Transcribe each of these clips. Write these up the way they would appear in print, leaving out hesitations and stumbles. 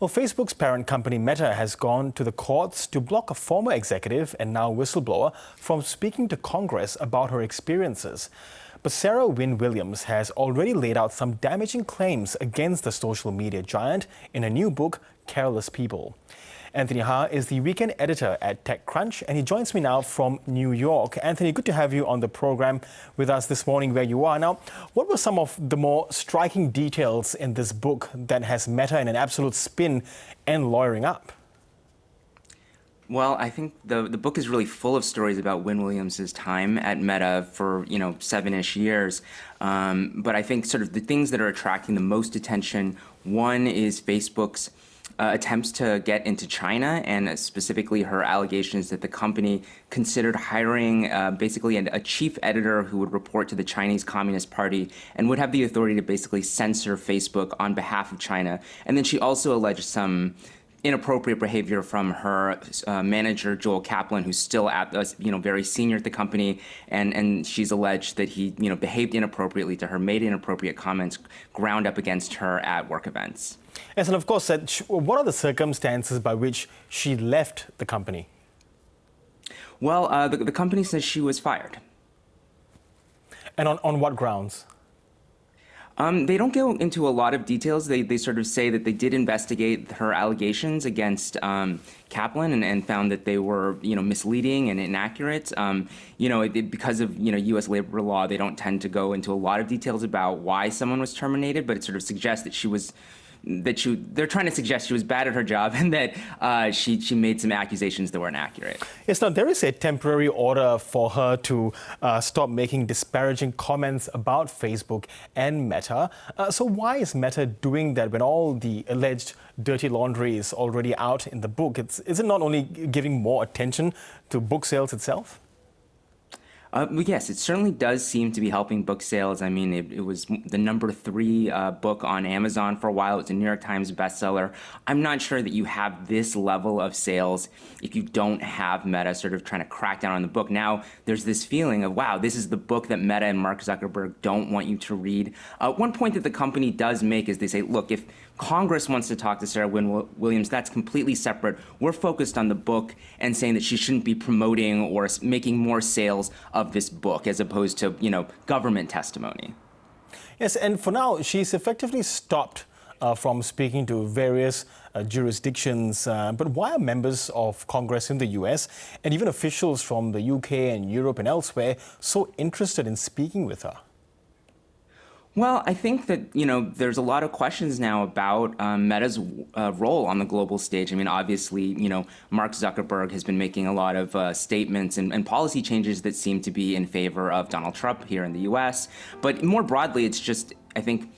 Well, Facebook's parent company Meta has gone to the courts to block a former executive and now whistleblower from speaking to Congress about her experiences. But Sarah Wynne Williams has already laid out some damaging claims against the social media giant in a new book, Careless People. Anthony Ha is the weekend editor at TechCrunch, and he joins me now from New York. Anthony, good to have you on the program with us this morning where you are. Now, what were some of the more striking details in this book that has Meta in an absolute spin and lawyering up? Well, I think the book is really full of stories about Wynne Williams' time at Meta for, 7-ish years. But I think sort of the things that are attracting the most attention, one is Facebook's attempts to get into China, and specifically her allegations that the company considered hiring basically a chief editor who would report to the Chinese Communist Party and would have the authority to basically censor Facebook on behalf of China. And then she also alleged some inappropriate behavior from her manager, Joel Kaplan, who's still at very senior at the company, and she's alleged that he behaved inappropriately to her, made inappropriate comments, ground up against her at work events. Yes, and of course, what are the circumstances by which she left the company? Well, the company says she was fired. And on what grounds? They don't go into a lot of details. They sort of say that they did investigate her allegations against Kaplan and found that they were misleading and inaccurate. Because of U.S. labor law, they don't tend to go into a lot of details about why someone was terminated, but it sort of suggests that they're trying to suggest she was bad at her job and that she made some accusations that were inaccurate. Yes, now there is a temporary order for her to stop making disparaging comments about Facebook and Meta. So why is Meta doing that when all the alleged dirty laundry is already out in the book? Is it not only giving more attention to book sales itself? Yes, it certainly does seem to be helping book sales. I mean, it was the #3 book on Amazon for a while. It's a New York Times bestseller. I'm not sure that you have this level of sales if you don't have Meta sort of trying to crack down on the book. Now, there's this feeling of, wow, this is the book that Meta and Mark Zuckerberg don't want you to read. One point that the company does make is they say, look, if Congress wants to talk to Sarah Wynne Williams, that's completely separate. We're focused on the book and saying that she shouldn't be promoting or making more sales of this book as opposed to, government testimony. Yes, and for now, she's effectively stopped from speaking to various jurisdictions. But why are members of Congress in the US and even officials from the UK and Europe and elsewhere so interested in speaking with her? Well, I think that, there's a lot of questions now about Meta's role on the global stage. I mean, obviously, Mark Zuckerberg has been making a lot of statements and policy changes that seem to be in favor of Donald Trump here in the U.S. But more broadly, it's just, I think,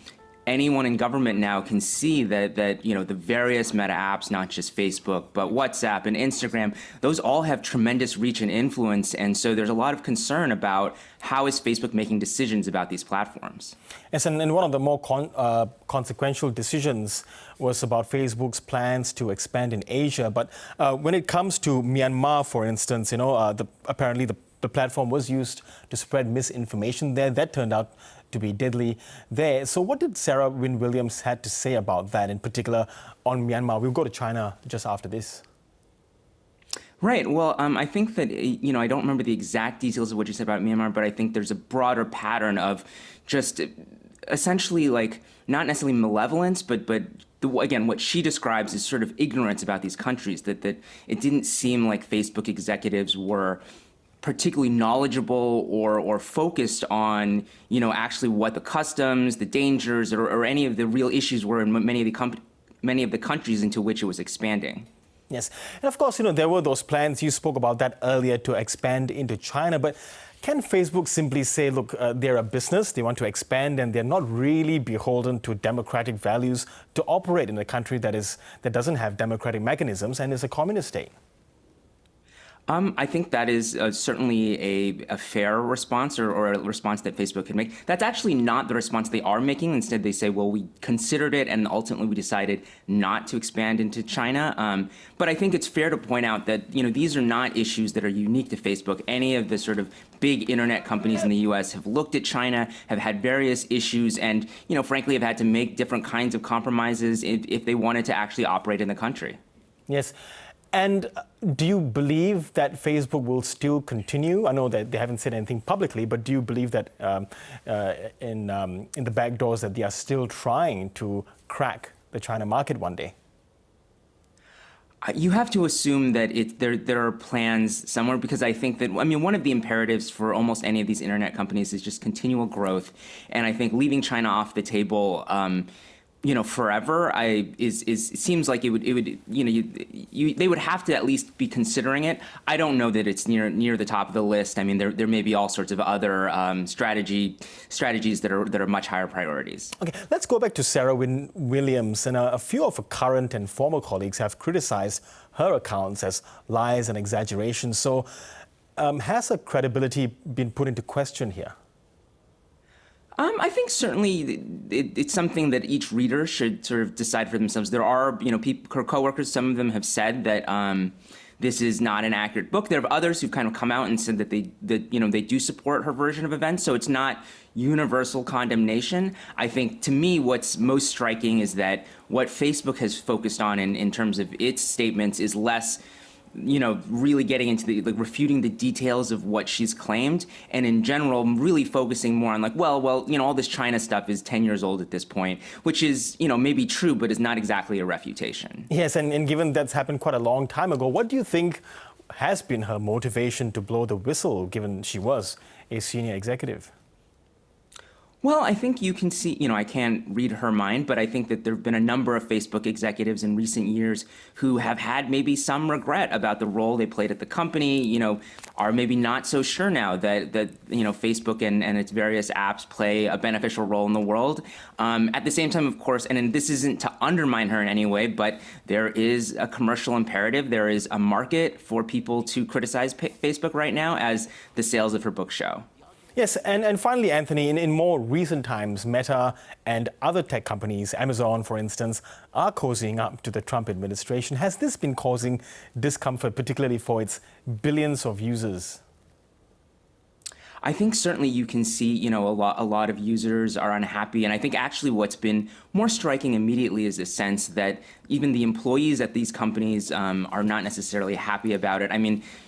anyone in government now can see that the various Meta apps, not just Facebook, but WhatsApp and Instagram, those all have tremendous reach and influence. And so there's a lot of concern about how is Facebook making decisions about these platforms. Yes, and one of the more consequential decisions was about Facebook's plans to expand in Asia. But when it comes to Myanmar, for instance, apparently the platform was used to spread misinformation there. That turned out to be deadly there. So what did Sarah Wynne Williams had to say about that, in particular on Myanmar? We'll go to China just after this. Right. Well, I think that, I don't remember the exact details of what you said about Myanmar, but I think there's a broader pattern of just essentially not necessarily malevolence, but again, what she describes is sort of ignorance about these countries, that it didn't seem like Facebook executives were particularly knowledgeable or focused on, actually what the customs, the dangers, or any of the real issues were in many of the countries into which it was expanding. Yes, and of course, there were those plans, you spoke about that earlier, to expand into China, but can Facebook simply say, look, they're a business, they want to expand, and they're not really beholden to democratic values to operate in a country that doesn't have democratic mechanisms and is a communist state? I think that is certainly a fair response or a response that Facebook can make. That's actually not the response they are making. Instead, they say, well, we considered it and ultimately we decided not to expand into China. But I think it's fair to point out that these are not issues that are unique to Facebook. Any of the sort of big internet companies in the U.S. have looked at China, have had various issues, and frankly, have had to make different kinds of compromises if they wanted to actually operate in the country. Yes. And do you believe that Facebook will still continue? I know that they haven't said anything publicly, but do you believe that in the back doors that they are still trying to crack the China market one day? You have to assume that there are plans somewhere, because I think that, one of the imperatives for almost any of these internet companies is just continual growth. And I think leaving China off the table forever, it seems like they would have to at least be considering it. I don't know that it's near the top of the list. There may be all sorts of other strategies that are much higher priorities. Okay, let's go back to Sarah Wynne Williams, and a few of her current and former colleagues have criticized her accounts as lies and exaggerations. So, has her credibility been put into question here? I think certainly it's something that each reader should sort of decide for themselves. There are, her coworkers, some of them have said that this is not an accurate book. There are others who've kind of come out and said that they do support her version of events. So it's not universal condemnation. I think, to me, what's most striking is that what Facebook has focused on in terms of its statements is less really getting into refuting the details of what she's claimed, and in general, really focusing more on all this China stuff is 10 years old at this point, which is, maybe true, but is not exactly a refutation. Yes, and given that's happened quite a long time ago, what do you think has been her motivation to blow the whistle, given she was a senior executive? Well, I think you can see, I can't read her mind, but I think that there have been a number of Facebook executives in recent years who have had maybe some regret about the role they played at the company, are maybe not so sure now that Facebook and its various apps play a beneficial role in the world. At the same time, of course, and this isn't to undermine her in any way, but there is a commercial imperative. There is a market for people to criticize Facebook right now, as the sales of her book show. Yes, and finally, Anthony, in more recent times, Meta and other tech companies, Amazon, for instance, are cozying up to the Trump administration. Has this been causing discomfort, particularly for its billions of users? I think certainly you can see, a lot of users are unhappy. And I think actually what's been more striking immediately is a sense that even the employees at these companies are not necessarily happy about it.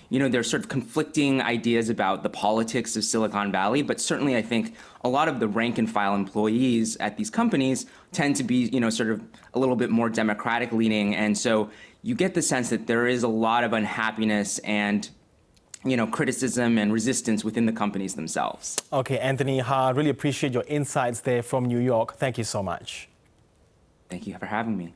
There's sort of conflicting ideas about the politics of Silicon Valley, but certainly I think a lot of the rank and file employees at these companies tend to be, sort of a little bit more democratic leaning. And so you get the sense that there is a lot of unhappiness and criticism and resistance within the companies themselves. Okay, Anthony, I really appreciate your insights there from New York. Thank you so much. Thank you for having me.